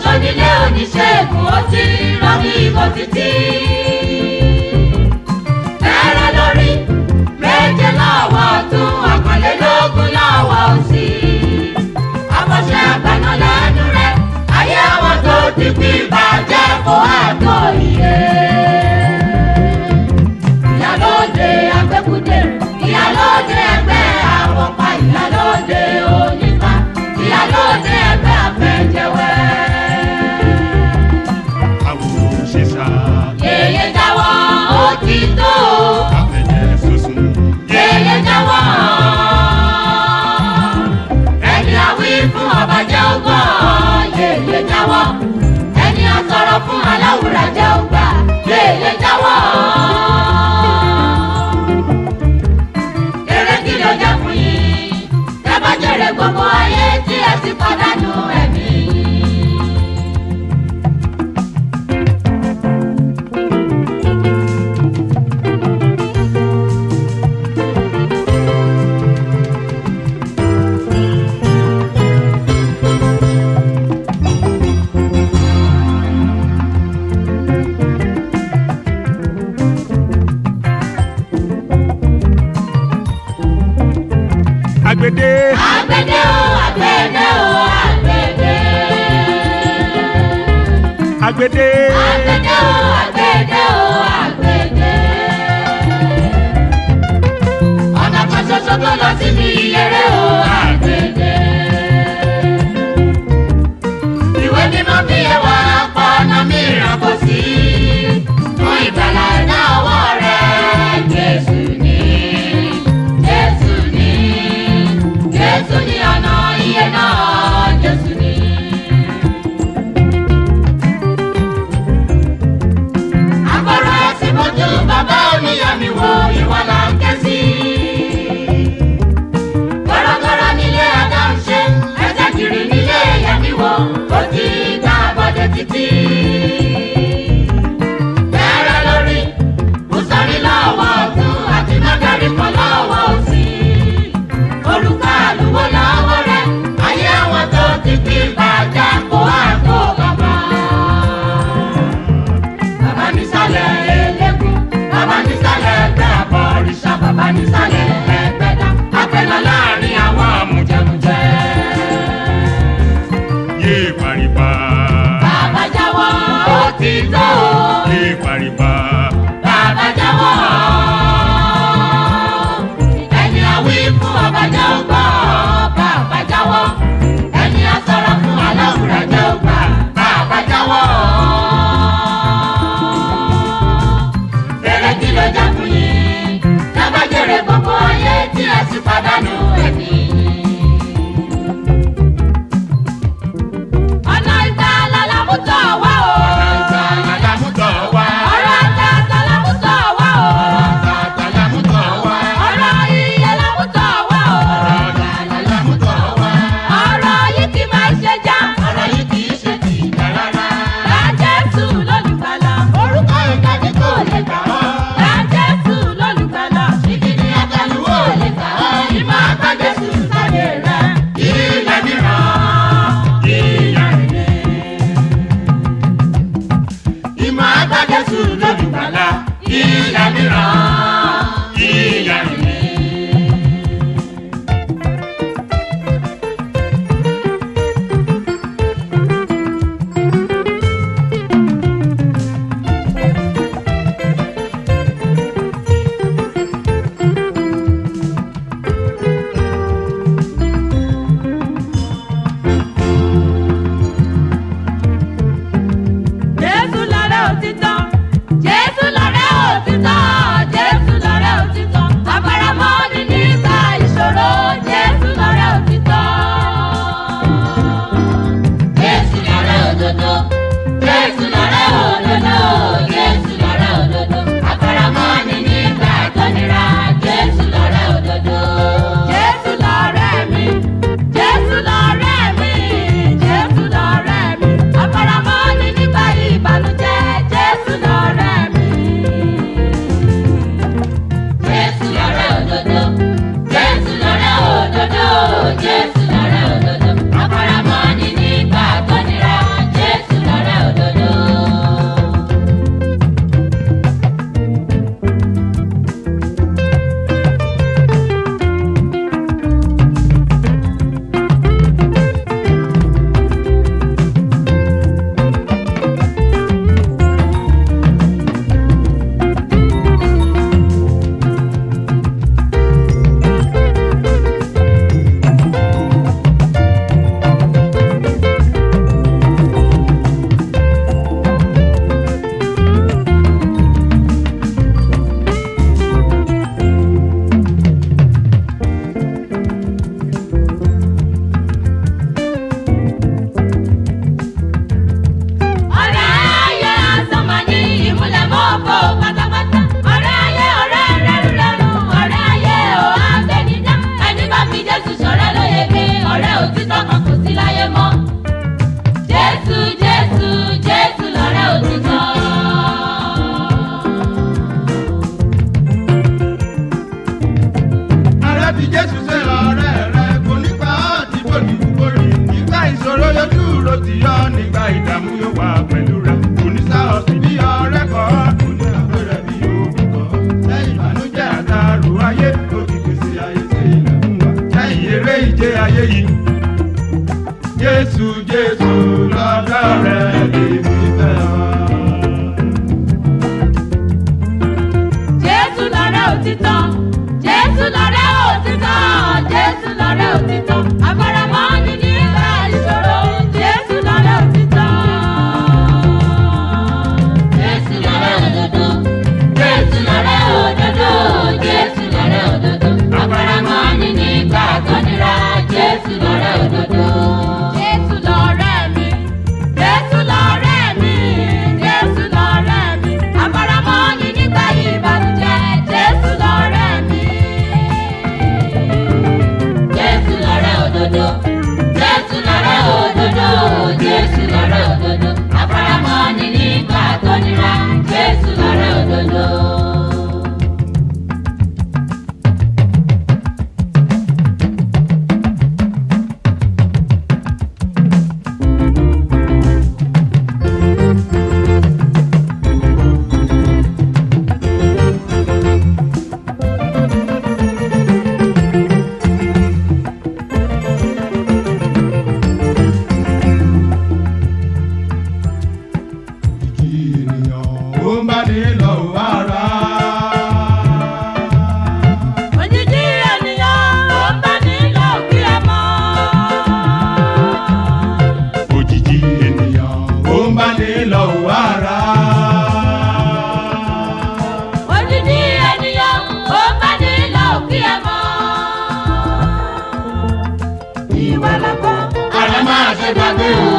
ṣoṣo nílé oníṣègùn ó ti rán mi ìbò títí. Bẹ̀rẹ̀ lórí méje lọ́wọ́ ọ̀tún ọ̀kànlélógún lọ́wọ́ òsì. Àfọ̀ṣẹ àgbàna lẹ́nu rẹ̀ ayé àwọn tó ti fi bàjẹ́ kó àgọ́ iye. Ìyálóde agbẹ́kúdé ìyálóde ẹgbẹ́ àwọn pa ìyálóde onífá ìyálóde ẹgbẹ́ afẹ́jẹwẹ́. Àwòrán ṣíṣá. Yèyé jáwọ́ ó ti tó. Afẹ́jẹ́ sunsun. Yèyé jáwọ́. Ẹni àwí fún ọba jẹ́ ọgbọ́. Yèyé jáwọ́. Ẹni àsọ̀rọ̀ fún aláwùrà jẹ́ ọgbà. Yèyé jáwọ́. Èrè kí ló jẹ́ fún yín? Tẹ́ bá jèrè gbogbo ayé tí ẹ sì pàdánù ẹ̀mí. Agbede. Agbede o, agbede o, agbede. Agbede. Agbede o, agbede o, agbede. Ọ̀nà kan ṣoṣo tó lọ síbi ìyèrè o, agbede. Ìwé mímọ́ fi yé wa pa ọ̀nà mìíràn kò sí. Fún ìgbàlà ẹ̀dá ọwọ́ rẹ̀, Jésù ni, Jésù ni. Jésù ni ọ̀nà ìyè náà, Jésù ni. Àkọ́rọ̀ ẹ̀sìn mojú bàbá oníyàmí wo ìwà là ń ké sí. Gọ́rọ́gọ́rọ́ nílé Adáhunṣe, ẹsẹ̀ kiri nílé Yẹmí wo, ó ti gbà bọ́dé títí. Bẹ̀rẹ̀ lórí, Bùsọ̀rí lọ́wọ́ ọ̀tún àti Mágàrí kan lọ́wọ́ òsì. Orúkọ àlùwò lọ́wọ́ rẹ̀, ayé àwọn tó ti fi bàjẹ́ kó àgọ́ bàbá. Bàbá nísàlẹ̀ eléégún, bàbá nísàlẹ̀ ẹgbẹ́ àbọ̀rìṣà, bàbá nísàlẹ̀ ẹgbẹ́dá, apẹ̀nà láàrin àwọn mùjẹ̀mùjẹ̀. Yé paripa. Bàbá jáwọ́ ó ti tó. Yé paripa. Bàbá jáwọ́. Ẹni àwí fún ọba jẹ́ ọgbà. Bàbá jáwọ́. Ẹni àsọ̀rọ̀ fún aláwùrà jẹ́ ọgbà. Bàbá jáwọ́. Bẹ̀rẹ̀ kí ló jẹ́ fún yín? Tábà jèrè gbogbo ayé tí ẹ sì pàdánù ẹ̀mí. Ọ̀nà ìgbàlà làmútọ̀ wá o. Àlámútọ̀ wá. Ọ̀rọ̀ àtàtà làmútọ̀ wá o. Àlámútọ̀ wá. Ọ̀rọ̀ ìyè làmútọ̀ wá o. Àlámútọ̀ wá. Ọ̀rọ̀ yìí kì í máa ṣe já. Ọ̀rọ̀ yìí kì í ṣe ti ìgbà rárá. Gba Jésù lólùgbàlà. Orúkọ ìdájí kò lè gbà ọ́. Gba Jésù lólùgbàlà. Ìdíje àtàlù ò lè gbà ọ́. Ìmọ̀ àgbà Jésù sáyé rẹ̀. Ilẹ̀ mìíràn. Ìyá rẹ̀. Ìmọ̀ àgbà Jésù lólùgbàlà. Ilẹ̀ mìíràn. Ìyá rẹ̀. Jésù lọ̀rẹ́ òtítọ́. Jésù lọ̀rẹ́ òtítọ́. Jésù lọ̀rẹ́ òtítọ́. Àfaramọ́ni nígbà ìṣòro. Jésù lọ̀rẹ́ òtítọ́. Jésù lọ̀rẹ́ òdodo. Jésù lọ̀rẹ́ òdodo. Jésù lọ̀rẹ́ òdodo. Àfaramọ́ni nígbà ìtọ́nira. Jésù lọ̀rẹ́ òdodo. Jésù lọ̀rẹ́ mi. Jésù lọ̀rẹ́ mi. Jésù lọ̀rẹ́ mi. Àfaramọ́ni nígbà ìbànújẹ́. Jésù lọ̀rẹ́ mi. Jésù lọ̀rẹ́ òdodo. Jésù lọ̀rẹ́ òdodo. Jésù lọ̀rẹ́ òdodo. Àfaramọ́ni nígbà ìtọ́nira. Jésù Jésù lọ̀rẹ́ òtítọ́, Jésù lọ̀rẹ́ òtítọ́, afaramọ́ni nígbà ìṣòro, Jésù lọ̀rẹ́ òtítọ́. Jésù lọ̀rẹ́ òdodo, Jésù lọ̀rẹ́ òdodo, Jésù lọ̀rẹ́ òdodo, afaramọ́ni nígbà tó nira, Jésù lọ̀rẹ́ òdodo. Jésù lọ̀rẹ́ mi, Jésù lọ̀rẹ́ mi, Jésù lọ̀rẹ́ mi, afaramọ́ni nígbà ìbànújẹ́, Jésù lọ̀rẹ́ mi. Jésù lọ̀rẹ́ òdodo, Jésù lọ̀rẹ́ òdodo, Jésù lọ̀rẹ́ òdodo, afaramọ́ni nígbà tó nira, Jésù lọ̀rẹ́ òdodo. Òjijì ènìyàn ó ń bá ní lọ kí ẹ mọ̀. Òjijì ènìyàn ó ń bá ní lọ wàrà. Òjijì ènìyàn ó ń bá ní lọ kí ẹ mọ̀. Ìwà lọ́kọ̀ Àlọ́ máa ṣe gbàgbé o.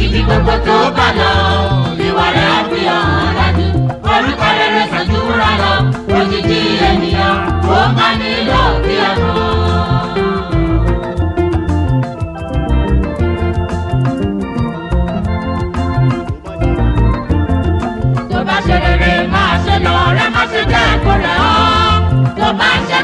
ibi gbogbo tó bá lọ, ìwà rẹ̀ á fi hàn dájú. Orúkọ rere sàn ju wúrà lọ. Òjijì ènìyàn ó ń bá ní lọ kí ẹ mọ̀. Tó bá ṣe rere máa ṣe lọ, rẹ má ṣe jẹ́ kó rẹ̀ ọ́. Tó bá ṣe